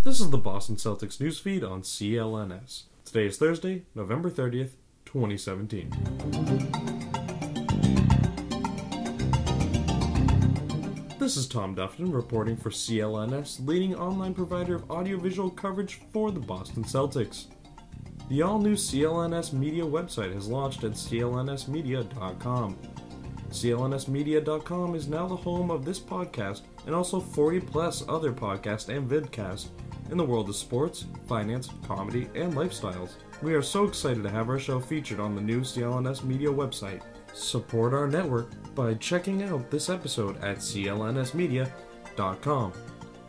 This is the Boston Celtics newsfeed on CLNS. Today is Thursday, November 30th, 2017. This is Tom Duffton reporting for CLNS, leading online provider of audiovisual coverage for the Boston Celtics. The all-new CLNS Media website has launched at clnsmedia.com. clnsmedia.com is now the home of this podcast and also 40-plus other podcasts and vidcasts in the world of sports, finance, comedy, and lifestyles. We are so excited to have our show featured on the new CLNS Media website. Support our network by checking out this episode at clnsmedia.com.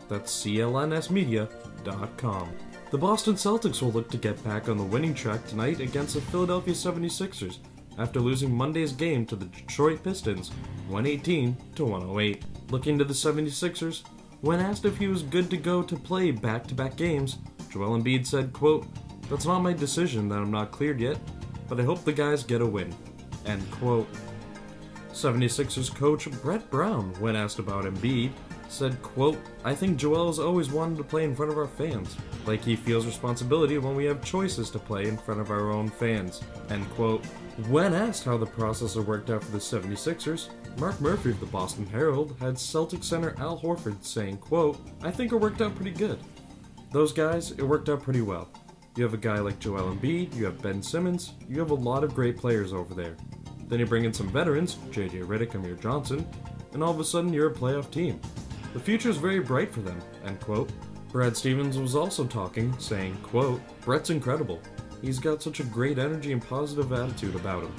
That's clnsmedia.com. The Boston Celtics will look to get back on the winning track tonight against the Philadelphia 76ers after losing Monday's game to the Detroit Pistons 118-108. Looking to the 76ers, when asked if he was good to go to play back-to-back games, Joel Embiid said, quote, "That's not my decision that I'm not cleared yet, but I hope the guys get a win." End quote. 76ers coach Brett Brown, when asked about Embiid, said, quote, "I think Joel has always wanted to play in front of our fans, like he feels responsibility when we have choices to play in front of our own fans." End quote. When asked how the process had worked out for the 76ers, Mark Murphy of the Boston Herald had Celtics center Al Horford saying, quote, "I think it worked out pretty good. Those guys, it worked out pretty well. You have a guy like Joel Embiid, you have Ben Simmons, you have a lot of great players over there. Then you bring in some veterans, JJ Redick, Amir Johnson, and all of a sudden you're a playoff team. The future is very bright for them." End quote. Brad Stevens was also talking, saying, quote, "Brett's incredible. He's got such a great energy and positive attitude about him.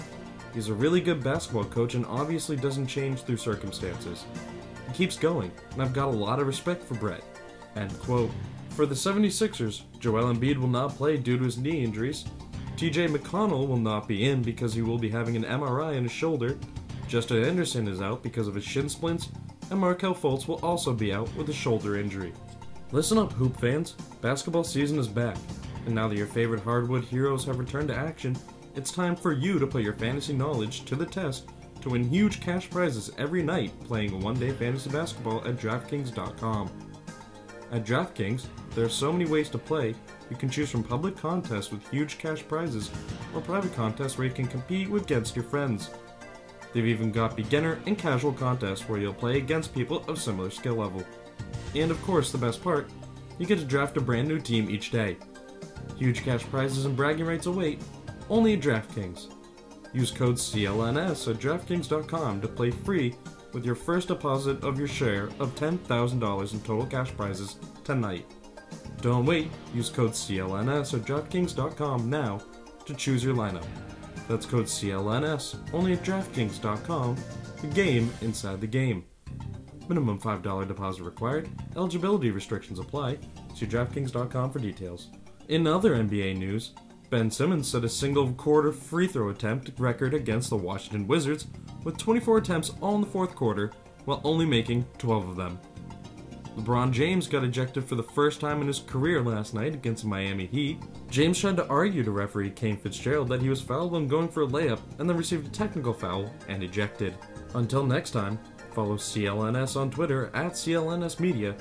He's a really good basketball coach and obviously doesn't change through circumstances. He keeps going, and I've got a lot of respect for Brett." End quote. For the 76ers, Joel Embiid will not play due to his knee injuries. TJ McConnell will not be in because he will be having an MRI in his shoulder. Justin Anderson is out because of his shin splints, and Markelle Fultz will also be out with a shoulder injury. Listen up, hoop fans. Basketball season is back, and now that your favorite hardwood heroes have returned to action, it's time for you to put your fantasy knowledge to the test to win huge cash prizes every night playing one-day fantasy basketball at DraftKings.com. At DraftKings, there are so many ways to play. You can choose from public contests with huge cash prizes or private contests where you can compete against your friends. They've even got beginner and casual contests where you'll play against people of similar skill level. And of course, the best part, you get to draft a brand new team each day. Huge cash prizes and bragging rights await, only at DraftKings. Use code CLNS at DraftKings.com to play free with your first deposit of your share of $10,000 in total cash prizes tonight. Don't wait, use code CLNS at DraftKings.com now to choose your lineup. That's code CLNS, only at DraftKings.com, the game inside the game. Minimum $5 deposit required, eligibility restrictions apply, see DraftKings.com for details. In other NBA news, Ben Simmons set a single-quarter free throw attempt record against the Washington Wizards with 24 attempts all in the fourth quarter, while only making 12 of them. LeBron James got ejected for the first time in his career last night against the Miami Heat. James tried to argue to referee Kane Fitzgerald that he was fouled when going for a layup and then received a technical foul and ejected. Until next time, follow CLNS on Twitter at CLNS Media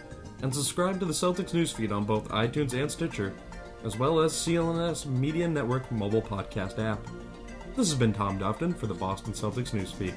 and subscribe to the Celtics newsfeed on both iTunes and Stitcher, as well as CLNS Media Network mobile podcast app. This has been Tom Duffton for the Boston Celtics newsfeed.